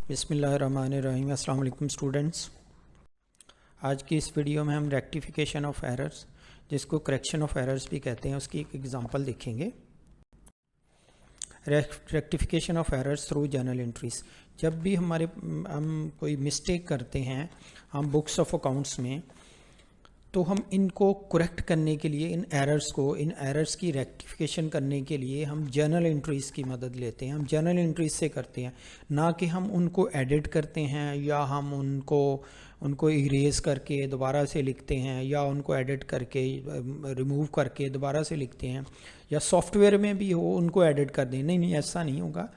बिस्मिल्लाहिर्रहमानिर्रहीम। अस्सलाम वालेकुम स्टूडेंट्स। आज की इस वीडियो में हम रेक्टिफिकेशन ऑफ एरर्स, जिसको करेक्शन ऑफ एरर्स भी कहते हैं, उसकी एक एग्जांपल देखेंगे। Rectification of errors through journal entries. जब भी हम कोई मिस्टेक करते हैं हम बुक्स ऑफ अकाउंट्स में, तो हम इनको करेक्ट करने के लिए इन एरर्स की रेक्टिफिकेशन करने के लिए हम जर्नल एंट्रीज़ की मदद लेते हैं। हम जर्नल एंट्रीज से करते हैं, ना कि हम उनको एडिट करते हैं या हम उनको इरेज करके दोबारा से लिखते हैं या उनको एडिट करके रिमूव करके दोबारा से लिखते हैं, या सॉफ्टवेयर में भी हो उनको एडिट कर दें। नहीं, ऐसा नहीं होगा।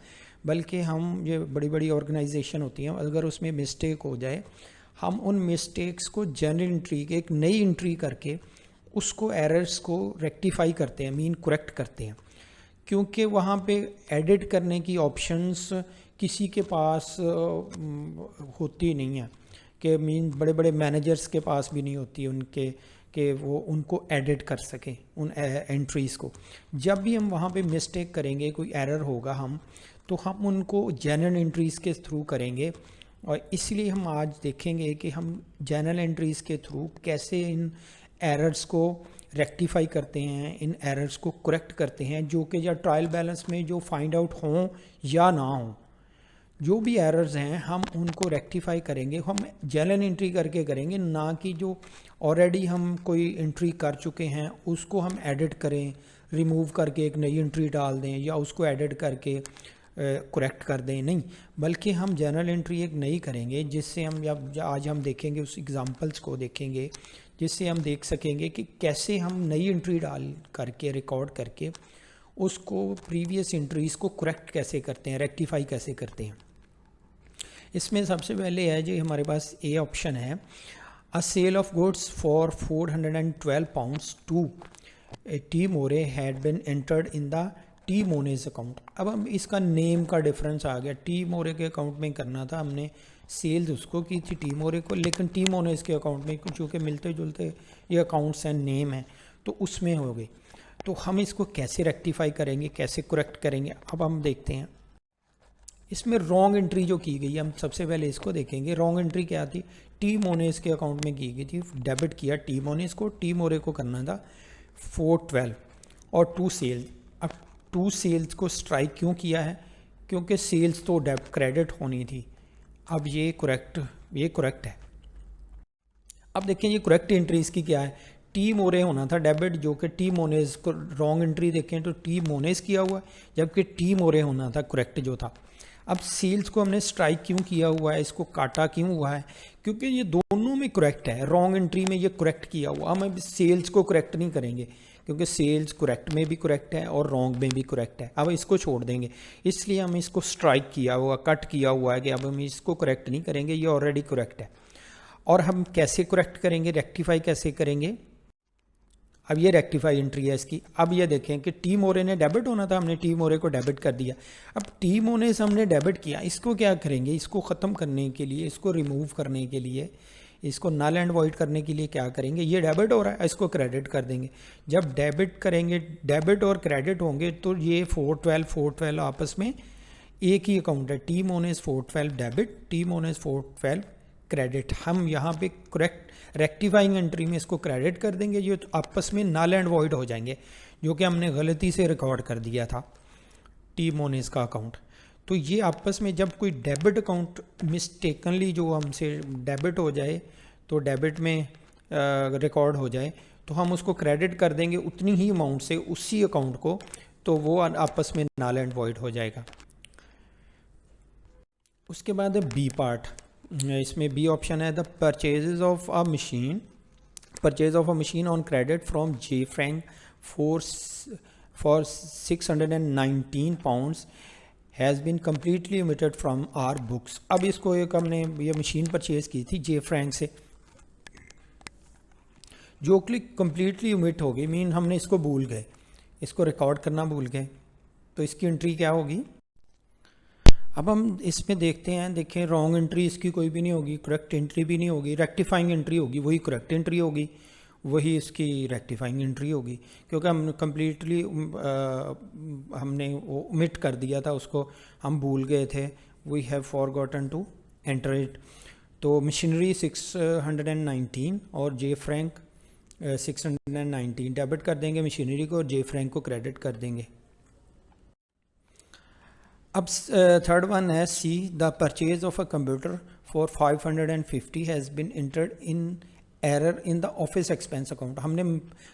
बल्कि हम, ये बड़ी बड़ी ऑर्गेनाइजेशन होती हैं, अगर उसमें मिस्टेक हो जाए, हम उन मिस्टेक्स को जर्नल एंट्री के एक नई एंट्री करके उसको एरर्स को रेक्टिफाई करते हैं, करेक्ट करते हैं। क्योंकि वहाँ पे एडिट करने की ऑप्शंस किसी के पास होती नहीं है, कि बड़े बड़े मैनेजर्स के पास भी नहीं होती उनके, कि वो उनको एडिट कर सकें उन एंट्रीज़ को। जब भी हम वहाँ पे मिस्टेक करेंगे, कोई एरर होगा, तो हम उनको जर्नल एंट्रीज़ के थ्रू करेंगे। और इसलिए हम आज देखेंगे कि हम जर्नल एंट्रीज़ के थ्रू कैसे इन एरर्स को रेक्टिफाई करते हैं, इन एरर्स को करेक्ट करते हैं, जो कि या ट्रायल बैलेंस में जो फाइंड आउट हों या ना हों, जो भी एरर्स हैं हम उनको रेक्टिफाई करेंगे। हम जर्नल एंट्री करके करेंगे, ना कि जो ऑलरेडी हम कोई एंट्री कर चुके हैं उसको हम एडिट करें, रिमूव करके एक नई एंट्री डाल दें या उसको एडिट करके करेक्ट कर दें। नहीं, बल्कि हम जर्नल एंट्री एक नई करेंगे, जिससे हम आज हम देखेंगे, उस एग्जांपल्स को देखेंगे, जिससे हम देख सकेंगे कि कैसे हम नई एंट्री डाल करके रिकॉर्ड करके उसको प्रीवियस एंट्रीज़ को करेक्ट कैसे करते हैं, रेक्टिफाई कैसे करते हैं। इसमें सबसे पहले है जो हमारे पास ए ऑप्शन है, a sale of goods for 412 pounds to T Moore had been entered in the T Mones account. अब हम इसका नेम का डिफरेंस आ गया, टी मोरे के अकाउंट में करना था, हमने सेल्स उसको की थी टी मोरे को, लेकिन टी मोनेज के अकाउंट में चूँकि मिलते जुलते ये अकाउंट्स हैं, नेम है, तो उसमें हो गई। तो हम इसको कैसे रेक्टिफाई करेंगे, कैसे करेक्ट करेंगे, अब हम देखते हैं। इसमें रॉन्ग एंट्री जो की गई, हम सबसे पहले इसको देखेंगे। रॉन्ग एंट्री क्या थी? टी मोनेज के अकाउंट में की गई थी, डेबिट किया टी मोनेज को, टी मोरे को करना था 412 और टू सेल। अब टू सेल्स को स्ट्राइक क्यों किया है? क्योंकि सेल्स तो क्रेडिट होनी थी। अब ये करेक्ट है। अब देखें ये करेक्ट एंट्री इसकी क्या है, टी मोरे होना था डेबिट, जो कि टी मोनेज को रॉन्ग एंट्री देखें तो टी मोनेज किया हुआ है, जबकि टी मोरे होना था करेक्ट जो था। अब सेल्स को हमने स्ट्राइक क्यों किया हुआ है, इसको काटा क्यों हुआ है? क्योंकि ये दोनों में करेक्ट है, रॉन्ग एंट्री में ये करेक्ट किया हुआ। हम अब सेल्स को करेक्ट नहीं करेंगे, क्योंकि सेल्स करेक्ट में भी करेक्ट है और रॉन्ग में भी करेक्ट है। अब इसको छोड़ देंगे, इसलिए हम इसको स्ट्राइक किया हुआ, कट किया हुआ है कि अब हम इसको करेक्ट नहीं करेंगे, ये ऑलरेडी करेक्ट है। और हम कैसे करेक्ट करेंगे, रेक्टिफाई कैसे करेंगे? अब ये रेक्टिफाई एंट्री है इसकी। अब ये देखें कि टी मोरे ने डेबिट होना था, हमने टी मोरे को डेबिट कर दिया। अब टी मोरे से हमने डेबिट किया, इसको क्या करेंगे? इसको ख़त्म करने के लिए, इसको रिमूव करने के लिए, इसको नल एंड वॉइड करने के लिए क्या करेंगे? ये डेबिट हो रहा है, इसको क्रेडिट कर देंगे। जब डेबिट करेंगे, डेबिट और क्रेडिट होंगे, तो ये 412 आपस में एक ही अकाउंट है। T Mones 412 debit, T Mones 412 credit. हम यहाँ पे करेक्ट रेक्टिफाइंग एंट्री में इसको क्रेडिट कर देंगे, ये आपस में नल एंड वॉइड हो जाएंगे, जो कि हमने गलती से रिकॉर्ड कर दिया था टी मोनेज का अकाउंट। तो ये आपस में जब कोई डेबिट अकाउंट मिस्टेकनली जो हमसे डेबिट हो जाए, तो डेबिट में रिकॉर्ड हो जाए, तो हम उसको क्रेडिट कर देंगे उतनी ही अमाउंट से उसी अकाउंट को, तो वो आपस में नल एंड वॉइड हो जाएगा। उसके बाद है बी पार्ट। इसमें बी ऑप्शन है, the purchase of a machine on credit from J Frank for 619 pounds has been completely omitted from our books. अब इसको एक हमने ये मशीन परचेज़ की थी जे फ्रैंक से, जो कि कम्प्लीटली ओमिट हो गई, मीन हमने इसको भूल गए, इसको रिकॉर्ड करना भूल गए, तो इसकी एंट्री क्या होगी? अब हम इसमें देखते हैं, देखें रॉन्ग एंट्री इसकी कोई भी नहीं होगी, करेक्ट एंट्री भी नहीं होगी, रेक्टिफाइंग एंट्री होगी, वही करेक्ट एंट्री होगी, वही इसकी रेक्टिफाइंग एंट्री होगी, क्योंकि हम कम्प्लीटली हमने वो ओमिट कर दिया था, उसको हम भूल गए थे, we have forgotten to enter it. तो मशीनरी 619 और जे फ्रैंक 619 डेबिट कर देंगे मशीनरी को और जे फ्रैंक को क्रेडिट कर देंगे। अब थर्ड वन है C, the purchase of a computer for 550 has been entered in error in the office expense account. हमने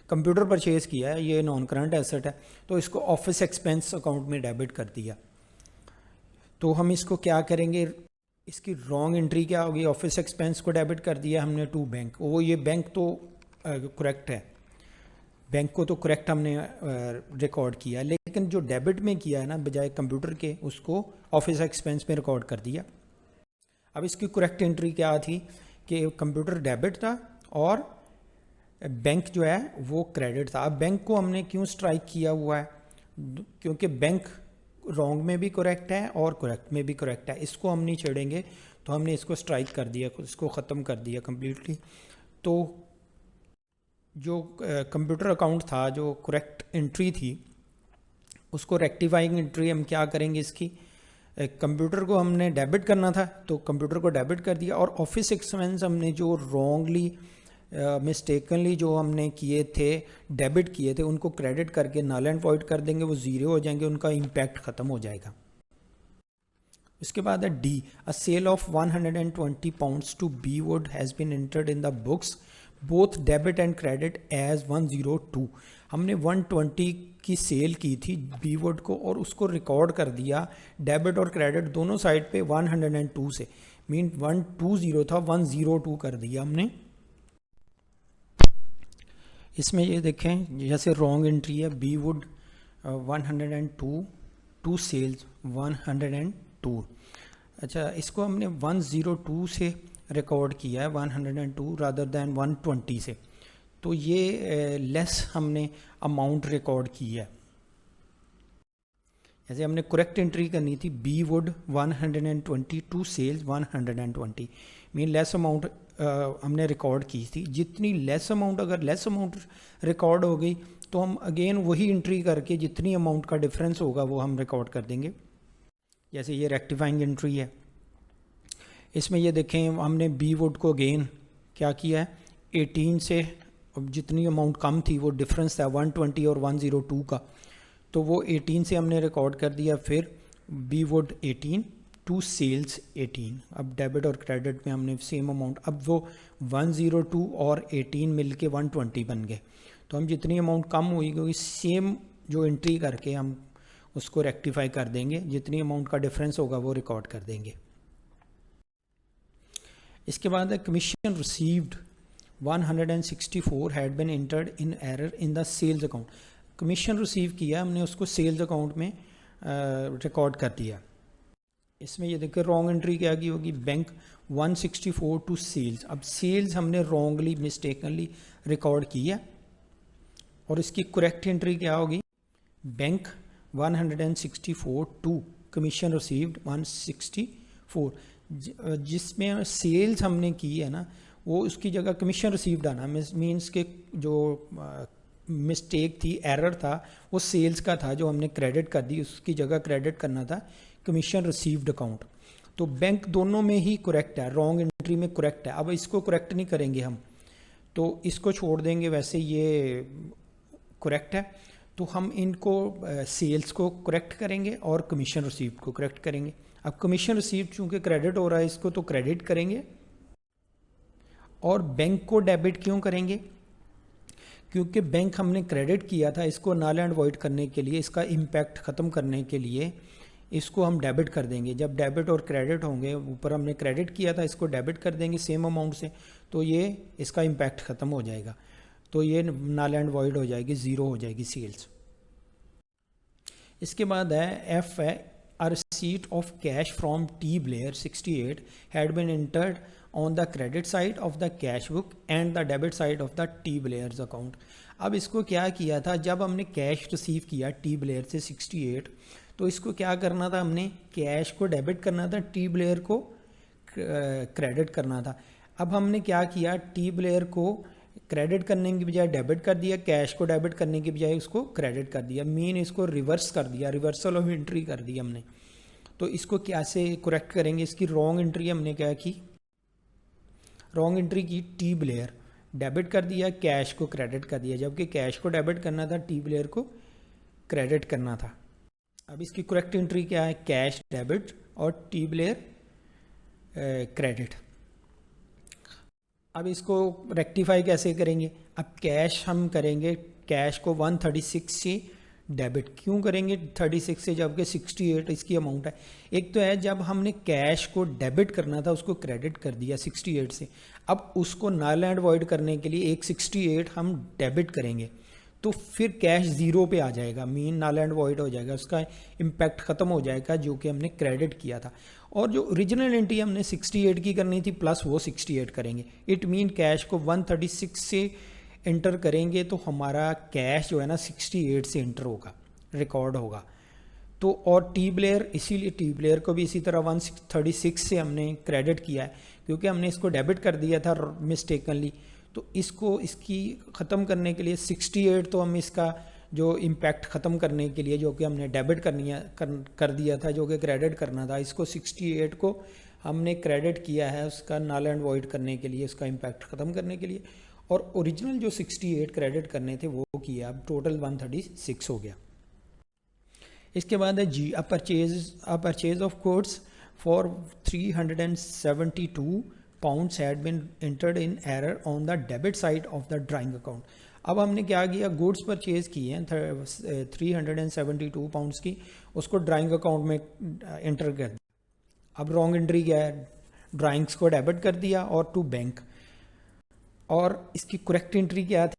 कंप्यूटर परचेज़ किया है, ये नॉन करंट एसेट है, तो इसको ऑफिस एक्सपेंस अकाउंट में डेबिट कर दिया। तो हम इसको क्या करेंगे, इसकी रॉन्ग एंट्री क्या होगी, ऑफिस एक्सपेंस को डेबिट कर दिया हमने टू बैंक। वो ये बैंक तो करेक्ट है, बैंक को तो करेक्ट हमने रिकॉर्ड किया, लेकिन जो डेबिट में किया है ना बजाय कंप्यूटर के, उसको ऑफिस एक्सपेंस में रिकॉर्ड कर दिया। अब इसकी करेक्ट एंट्री क्या थी कि कंप्यूटर डेबिट था और बैंक जो है वो क्रेडिट था। अब बैंक को हमने क्यों स्ट्राइक किया हुआ है, क्योंकि बैंक रॉन्ग में भी करेक्ट है और करेक्ट में भी करेक्ट है, इसको हम नहीं छेड़ेंगे, तो हमने इसको स्ट्राइक कर दिया, इसको ख़त्म कर दिया कम्प्लीटली। तो जो कंप्यूटर अकाउंट था, जो करेक्ट एंट्री थी, उसको रेक्टिफाइंग एंट्री हम क्या करेंगे, इसकी कंप्यूटर को हमने डेबिट करना था तो कंप्यूटर को डेबिट कर दिया, और ऑफिस एक्सपेंस हमने जो रॉन्गली मिस्टेकनली जो हमने किए थे, डेबिट किए थे, उनको क्रेडिट करके नल एंड वॉइड कर देंगे, वो ज़ीरो हो जाएंगे, उनका इम्पैक्ट ख़त्म हो जाएगा। इसके बाद है D, a sale of 120 pounds to B Wood has been entered in the books both debit and credit as 102। हमने 120 की सेल की थी बी वुड को और उसको रिकॉर्ड कर दिया डेबिट और क्रेडिट दोनों साइड पे 102 से, मीन 120 था 102 कर दिया हमने। इसमें ये देखें जैसे रॉन्ग एंट्री है, बी वुड 102 टू सेल्स 102। अच्छा, इसको हमने 102 से रिकॉर्ड किया है 102 रादर दैन 120 से, तो ये लेस हमने अमाउंट रिकॉर्ड की है। जैसे हमने करेक्ट एंट्री करनी थी B Wood 120 to sales 120, mean less amount हमने रिकॉर्ड की थी। जितनी लेस अमाउंट, अगर लेस अमाउंट रिकॉर्ड हो गई तो हम अगेन वही एंट्री करके जितनी अमाउंट का डिफरेंस होगा वो हम रिकॉर्ड कर देंगे। जैसे ये रेक्टिफाइंग एंट्री है, इसमें ये देखें हमने बी वुड को अगेन क्या किया है 18 से, अब जितनी अमाउंट कम थी वो डिफरेंस था 120 और 102 का, तो वो 18 से हमने रिकॉर्ड कर दिया। फिर बी वुड 18 टू सेल्स 18, अब डेबिट और क्रेडिट में हमने सेम अमाउंट, अब वो 102 और 18 मिल के 120 बन गए, तो हम जितनी अमाउंट कम हुई क्योंकि सेम जो एंट्री करके हम उसको रेक्टिफाई कर देंगे, जितनी अमाउंट का डिफरेंस होगा वो रिकॉर्ड कर देंगे। इसके बाद है commission received 164 had been entered in error in the sales account. Commission receive किया हमने, उसको सेल्स अकाउंट में रिकॉर्ड कर दिया। इसमें ये देखिए रॉन्ग एंट्री क्या की होगी, बैंक 164 टू सेल्स। अब सेल्स हमने रॉन्गली मिस्टेकनली रिकॉर्ड किया और इसकी करेक्ट एंट्री क्या होगी, बैंक 164 टू कमीशन रिसीव्ड 164, जिसमें सेल्स हमने की है ना वो उसकी जगह कमीशन रिसीव्ड आना, मीन्स के जो मिस्टेक थी, एरर था, वो सेल्स का था जो हमने क्रेडिट कर दी, उसकी जगह क्रेडिट करना था कमीशन रिसीव्ड अकाउंट। तो बैंक दोनों में ही करेक्ट है, रॉन्ग एंट्री में करेक्ट है। अब इसको करेक्ट नहीं करेंगे हम, तो इसको छोड़ देंगे, वैसे ये करेक्ट है, तो हम इनको सेल्स को करेक्ट करेंगे और कमीशन रिसीव्ड को करेक्ट करेंगे। अब कमीशन रिसीव्ड चूँकि क्रेडिट हो रहा है, इसको तो क्रेडिट करेंगे, और बैंक को डेबिट क्यों करेंगे, क्योंकि बैंक हमने क्रेडिट किया था, इसको नल एंड वॉइड करने के लिए, इसका इम्पैक्ट ख़त्म करने के लिए इसको हम डेबिट कर देंगे। जब डेबिट और क्रेडिट होंगे, ऊपर हमने क्रेडिट किया था, इसको डेबिट कर देंगे सेम अमाउंट से, तो ये इसका इम्पैक्ट ख़त्म हो जाएगा, तो ये नल एंड वॉइड हो जाएगी, ज़ीरो हो जाएगी सेल्स। इसके बाद है एफ है, a receipt of cash from T Blair 68 had been entered on the credit side of the cash book and the debit side of the T Blair's account। अब इसको क्या किया था, जब हमने कैश रिसीव किया T Blair से 68, तो इसको क्या करना था, हमने कैश को डेबिट करना था, T Blair को क्रेडिट करना था। अब हमने क्या किया, T Blair को क्रेडिट करने की बजाय डेबिट कर दिया, कैश को डेबिट करने की बजाय उसको क्रेडिट कर दिया, मीन इसको रिवर्स कर दिया, रिवर्सल ऑफ एंट्री कर दी हमने। तो इसको कैसे करेक्ट करेंगे? इसकी रॉन्ग एंट्री हमने क्या की, रॉन्ग एंट्री की, टी ब्लेयर डेबिट कर दिया, कैश को क्रेडिट कर दिया, जबकि कैश को डेबिट करना था, टी ब्लेयर को क्रेडिट करना था। अब इसकी करेक्ट एंट्री क्या है, कैश डेबिट और टी ब्लेयर क्रेडिट। अब इसको रेक्टिफाई कैसे करेंगे? अब कैश हम करेंगे, कैश को 136 से डेबिट क्यों करेंगे 36 से, जबकि 68 इसकी अमाउंट है। एक तो है जब हमने कैश को डेबिट करना था उसको क्रेडिट कर दिया 68 से, अब उसको नल एंड वॉइड करने के लिए एक 68 हम डेबिट करेंगे तो फिर कैश ज़ीरो पे आ जाएगा, मीन नल एंड वॉइड हो जाएगा, उसका इम्पैक्ट ख़त्म हो जाएगा जो कि हमने क्रेडिट किया था। और जो ओरिजिनल एंट्री हमने 68 की करनी थी प्लस वो 68 करेंगे। इट मीन कैश को 136 से एंटर करेंगे तो हमारा कैश जो है ना 68 से एंटर होगा, रिकॉर्ड होगा। तो और टी ब्लेयर, इसीलिए टी ब्लेयर को भी इसी तरह 136 से हमने क्रेडिट किया है क्योंकि हमने इसको डेबिट कर दिया था मिस्टेकनली। तो इसको इसकी ख़त्म करने के लिए 68 तो हम इसका जो इम्पैक्ट ख़त्म करने के लिए जो कि हमने डेबिट कर दिया था जो कि क्रेडिट करना था, इसको 68 को हमने क्रेडिट किया है उसका नल एंड वॉइड करने के लिए, उसका इम्पैक्ट ख़त्म करने के लिए। और ओरिजिनल जो 68 क्रेडिट करने थे वो किया, अब टोटल 136 हो गया। इसके बाद है G, a purchase of goods for 372 pounds had been entered in error on the debit side of the drawing account। अब हमने क्या किया, गुड्स परचेज किए हैं 372 पाउंड्स की, उसको ड्राइंग अकाउंट में एंटर कर दिया। अब रॉन्ग एंट्री क्या है, ड्राइंग्स को डेबिट कर दिया और टू बैंक। और इसकी करेक्ट एंट्री क्या थी,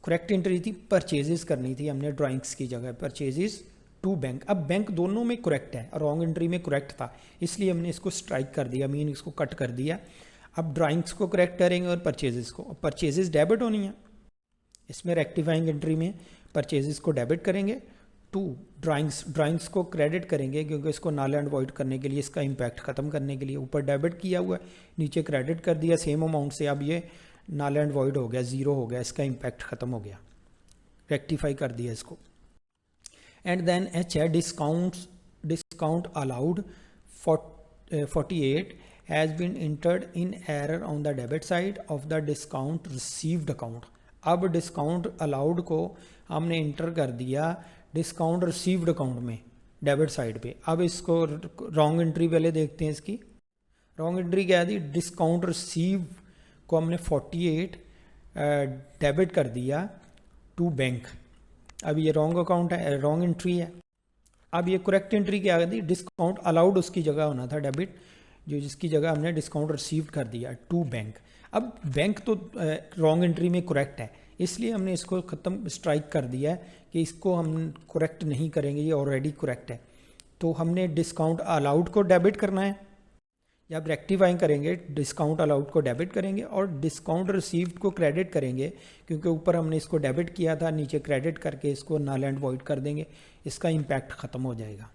करेक्ट एंट्री थी परचेजेस करनी थी हमने ड्राइंग्स की जगह, परचेजेस टू बैंक। अब बैंक दोनों में करेक्ट है, रॉन्ग एंट्री में करेक्ट था, इसलिए हमने इसको स्ट्राइक कर दिया, मीन इसको कट कर दिया। अब ड्राइंग्स को करेक्ट करेंगे और परचेजेस को, परचेजेस डेबिट होनी है, इसमें रेक्टिफाइंग एंट्री में परचेजेस को डेबिट करेंगे, टू ड्राइंग्स को क्रेडिट करेंगे क्योंकि इसको नल एंड वॉइड करने के लिए, इसका इम्पैक्ट ख़त्म करने के लिए। ऊपर डेबिट किया हुआ है, नीचे क्रेडिट कर दिया सेम अमाउंट से, अब ये नल एंड वॉइड हो गया, ज़ीरो हो गया, इसका इम्पैक्ट ख़त्म हो गया, रेक्टिफाई कर दिया इसको। एंड देन एच है discount allowed 48 has been entered in error on the debit side of the discount received account. अब डिस्काउंट अलाउड को हमने इंटर कर दिया डिस्काउंट रिसीव्ड अकाउंट में, डेबिट साइड पे। अब इसको रॉन्ग एंट्री पहले देखते हैं। इसकी रॉन्ग एंट्री क्या थी, डिस्काउंट रिसीव को हमने 48 डेबिट कर दिया टू बैंक। अब ये रॉन्ग अकाउंट है, रॉन्ग एंट्री है। अब ये करेक्ट एंट्री क्या थी, डिस्काउंट अलाउड उसकी जगह होना था डेबिट, जो जिसकी जगह हमने डिस्काउंट रिसीव कर दिया टू बैंक। अब बैंक तो रॉन्ग एंट्री में करेक्ट है, इसलिए हमने इसको ख़त्म स्ट्राइक कर दिया है कि इसको हम करेक्ट नहीं करेंगे, ये ऑलरेडी करेक्ट है। तो हमने डिस्काउंट अलाउड को डेबिट करना है, जब रेक्टिफाइंग करेंगे डिस्काउंट अलाउड को डेबिट करेंगे और डिस्काउंट रिसीव्ड को क्रेडिट करेंगे क्योंकि ऊपर हमने इसको डेबिट किया था, नीचे क्रेडिट करके इसको नल एंड वॉइड कर देंगे, इसका इम्पैक्ट ख़त्म हो जाएगा।